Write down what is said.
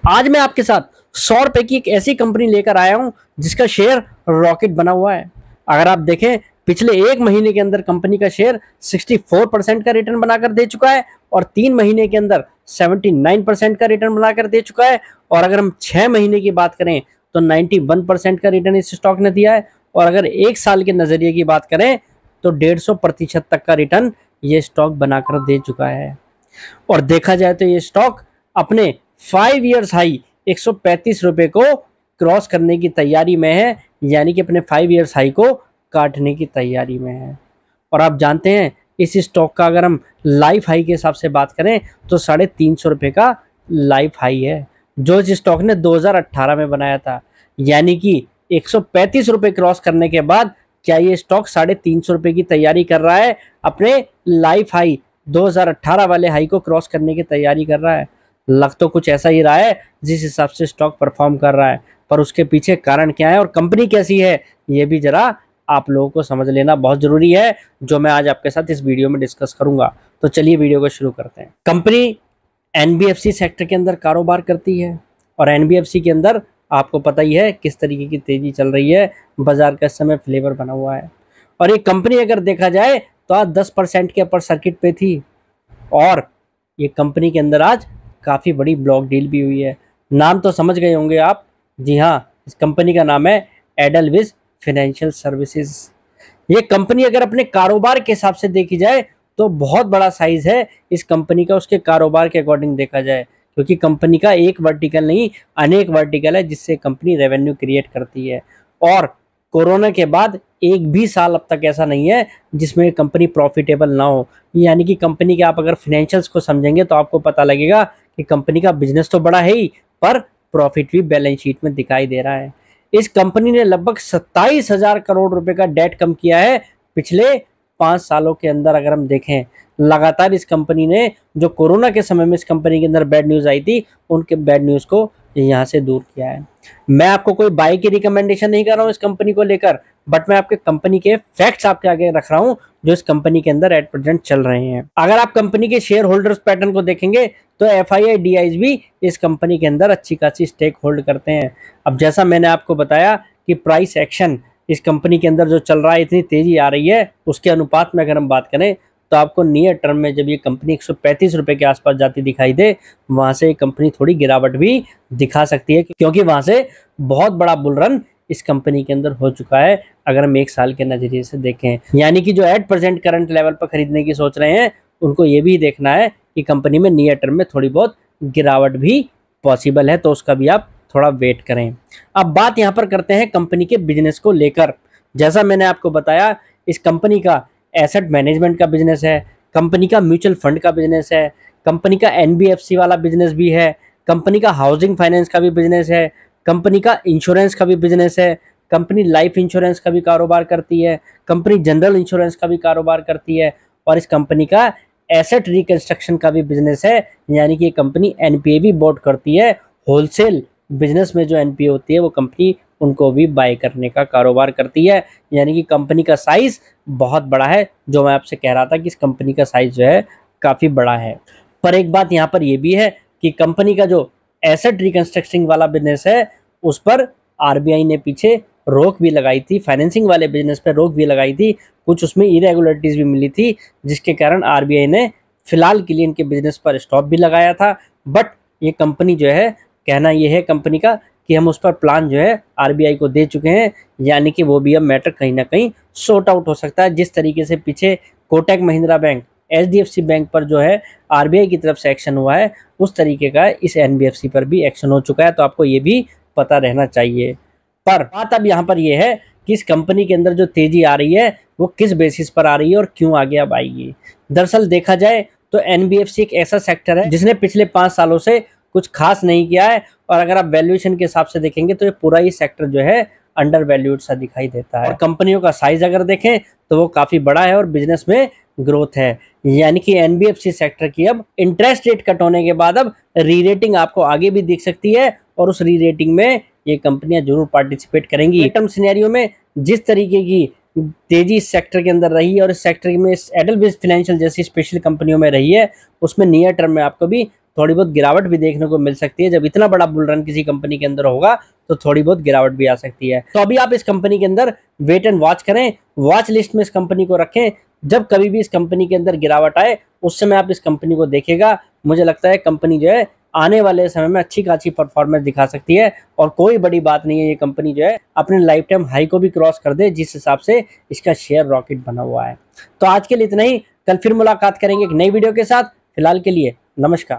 आज मैं आपके साथ 100 रुपए की एक ऐसी कंपनी लेकर आया हूं जिसका शेयर रॉकेट बना हुआ है। अगर आप देखें पिछले एक महीने के अंदर कंपनी का शेयर 64% का रिटर्न बनाकर दे चुका है और 3 महीने के अंदर 79% का रिटर्न बनाकर दे चुका है। और अगर हम 6 महीने की बात करें तो 91% का रिटर्न इस स्टॉक ने दिया है। और अगर एक साल के नजरिए की बात करें तो 150% तक का रिटर्न ये स्टॉक बनाकर दे चुका है। और देखा जाए तो ये स्टॉक अपने 5 ईयर्स हाई 135 रुपए को क्रॉस करने की तैयारी में है, यानी कि अपने 5 ईयर्स हाई को काटने की तैयारी में है। और आप जानते हैं इस स्टॉक का अगर हम लाइफ हाई के हिसाब से बात करें तो 350 रुपए का लाइफ हाई है जो इस स्टॉक ने 2018 में बनाया था। यानी कि 135 रुपए क्रॉस करने के बाद क्या ये स्टॉक 350 रुपए की तैयारी कर रहा है, अपने लाइफ हाई 2018 वाले हाई को क्रॉस करने की तैयारी कर रहा है। लग तो कुछ ऐसा ही रहा है जिस हिसाब से स्टॉक परफॉर्म कर रहा है, पर उसके पीछे कारण क्या है और कंपनी कैसी है ये भी जरा आप लोगों को समझ लेना बहुत जरूरी है, जो मैं आज आपके साथ इस वीडियो में डिस्कस करूंगा। तो चलिए वीडियो को शुरू करते हैं। कंपनी एनबीएफसी सेक्टर के अंदर कारोबार करती है और एनबीएफसी के अंदर आपको पता ही है किस तरीके की तेजी चल रही है, बाजार का इस समय फ्लेवर बना हुआ है। और ये कंपनी अगर देखा जाए तो आज 10% के अपर सर्किट पे थी और ये कंपनी के अंदर आज काफ़ी बड़ी ब्लॉक डील भी हुई है। नाम तो समझ गए होंगे आप, जी हाँ, इस कंपनी का नाम है एडलविस फाइनेंशियल सर्विसेज। ये कंपनी अगर अपने कारोबार के हिसाब से देखी जाए तो बहुत बड़ा साइज है इस कंपनी का, उसके कारोबार के अकॉर्डिंग देखा जाए, क्योंकि कंपनी का एक वर्टिकल नहीं अनेक वर्टिकल है जिससे कंपनी रेवेन्यू क्रिएट करती है। और कोरोना के बाद एक भी साल अब तक ऐसा नहीं है जिसमें कंपनी प्रॉफिटेबल ना हो। यानी कि कंपनी के आप अगर फाइनेंशियल्स को समझेंगे तो आपको पता लगेगा कि कंपनी का बिजनेस तो बड़ा है ही, पर प्रॉफिट भी बैलेंस शीट में दिखाई दे रहा है। इस कंपनी ने लगभग 27,000 करोड़ रुपए का डेट कम किया है पिछले 5 सालों के अंदर। अगर हम देखें लगातार इस कंपनी ने, जो कोरोना के समय में इस कंपनी के अंदर बैड न्यूज़ आई थी, उनके बैड न्यूज़ को यहाँ से दूर किया है। मैं आपको कोई बाई की रिकमेंडेशन नहीं कर रहा हूँ इस कंपनी को लेकर, बट मैं आपके कंपनी के फैक्ट्स आपके आगे रख रहा हूँ जो इस कंपनी के अंदर एट प्रेजेंट चल रहे हैं। अगर आप कंपनी के शेयर होल्डर्स पैटर्न को देखेंगे तो एफआईआई डीआईज भी इस कंपनी के अंदर अच्छी खासी स्टेक होल्ड करते हैं। अब जैसा मैंने आपको बताया कि प्राइस एक्शन इस कंपनी के अंदर जो चल रहा है, इतनी तेजी आ रही है, उसके अनुपात में अगर हम बात करें तो आपको नियर टर्म में जब ये कंपनी 135 रुपए के आसपास जाती दिखाई दे, वहां से कंपनी थोड़ी गिरावट भी दिखा सकती है, क्योंकि वहां से बहुत बड़ा बुल रन इस कंपनी के अंदर हो चुका है अगर हम एक साल के नजरिए से देखें। यानी कि जो एट प्रेजेंट करंट लेवल पर खरीदने की सोच रहे हैं उनको ये भी देखना है कि कंपनी में नियर टर्म में थोड़ी बहुत गिरावट भी पॉसिबल है, तो उसका भी आप थोड़ा वेट करें। अब बात यहाँ पर करते हैं कंपनी के बिजनेस को लेकर। जैसा मैंने आपको बताया इस कंपनी का एसेट मैनेजमेंट का बिजनेस है, कंपनी का म्यूचुअल फंड का बिजनेस है, कंपनी का एनबीएफसी वाला बिजनेस भी है, कंपनी का हाउसिंग फाइनेंस का भी बिजनेस है, कंपनी का इंश्योरेंस का भी बिजनेस है, कंपनी लाइफ इंश्योरेंस का भी कारोबार करती है, कंपनी जनरल इंश्योरेंस का भी कारोबार करती है, और इस कंपनी का एसेट रिकंस्ट्रक्शन का भी बिजनेस है। यानी कि ये कंपनी एनपीए भी बोर्ड करती है, होलसेल बिजनेस में जो एनपीए होती है वो कंपनी उनको भी बाय करने का कारोबार करती है। यानी कि कंपनी का साइज बहुत बड़ा है, जो मैं आपसे कह रहा था कि इस कंपनी का साइज जो है काफ़ी बड़ा है। पर एक बात यहाँ पर यह भी है कि कंपनी का जो एसेट रिकंस्ट्रक्शन वाला बिजनेस है उस पर आरबीआई ने पीछे रोक भी लगाई थी, फाइनेंसिंग वाले बिजनेस पर रोक भी लगाई थी, कुछ उसमें इरेगुलरिटीज भी मिली थी, जिसके कारण आरबीआई ने फिलहाल के लिए इनके बिजनेस पर स्टॉप भी लगाया था। बट ये कंपनी जो है, कहना यह है कंपनी का कि हम उस पर प्लान जो है आरबीआई को दे चुके हैं, यानी कि वो भी अब मैटर कहीं ना कहीं सॉर्ट आउट हो सकता है। जिस तरीके से पीछे Kotak Mahindra bank, HDFC bank पर जो है आरबीआई की तरफ से एक्शन हुआ है, उस तरीके का इस एनबीएफसी पर भी एक्शन हो चुका है, तो आपको ये भी पता रहना चाहिए। पर बात अब यहाँ पर यह है कि इस कंपनी के अंदर जो तेजी आ रही है वो किस बेसिस पर आ रही है और क्यों आगे अब आएगी। दरअसल देखा जाए तो एनबीएफसी एक ऐसा सेक्टर है जिसने पिछले 5 सालों से कुछ खास नहीं किया है, और अगर आप वैल्यूएशन के हिसाब से देखेंगे तो ये पूरा ही सेक्टर जो है अंडर वैल्यूड सा दिखाई देता है। और कंपनियों का साइज अगर देखें तो वो काफी बड़ा है और बिजनेस में ग्रोथ है। यानी कि एनबीएफसी सेक्टर की अब इंटरेस्ट रेट कट होने के बाद अब री रेटिंग आपको आगे भी दिख सकती है, और उस री रेटिंग में ये कंपनियां जरूर पार्टिसिपेट करेंगी। टर्म सिनेरियो में जिस तरीके की तेजी इस सेक्टर के अंदर रही है और इस सेक्टर में एडलविस फाइनेंशियल जैसी स्पेशल कंपनियों में रही है, उसमें नियर टर्म में आपको भी थोड़ी बहुत गिरावट भी देखने को मिल सकती है। जब इतना बड़ा बुल रन किसी कंपनी के अंदर होगा तो थोड़ी बहुत गिरावट भी आ सकती है। तो अभी आप इस कंपनी के अंदर वेट एंड वॉच करें, वॉच लिस्ट में इस कंपनी को रखें। जब कभी भी इस कंपनी के अंदर गिरावट आए उस समय आप इस कंपनी को देखेगा। मुझे लगता है कंपनी जो है आने वाले समय में अच्छी खासी परफॉर्मेंस दिखा सकती है और कोई बड़ी बात नहीं है, ये कंपनी जो है अपने लाइफ टाइम हाई को भी क्रॉस कर दे, जिस हिसाब से इसका शेयर रॉकेट बना हुआ है। तो आज के लिए इतना ही, कल फिर मुलाकात करेंगे एक नई वीडियो के साथ। फिलहाल के लिए नमस्कार।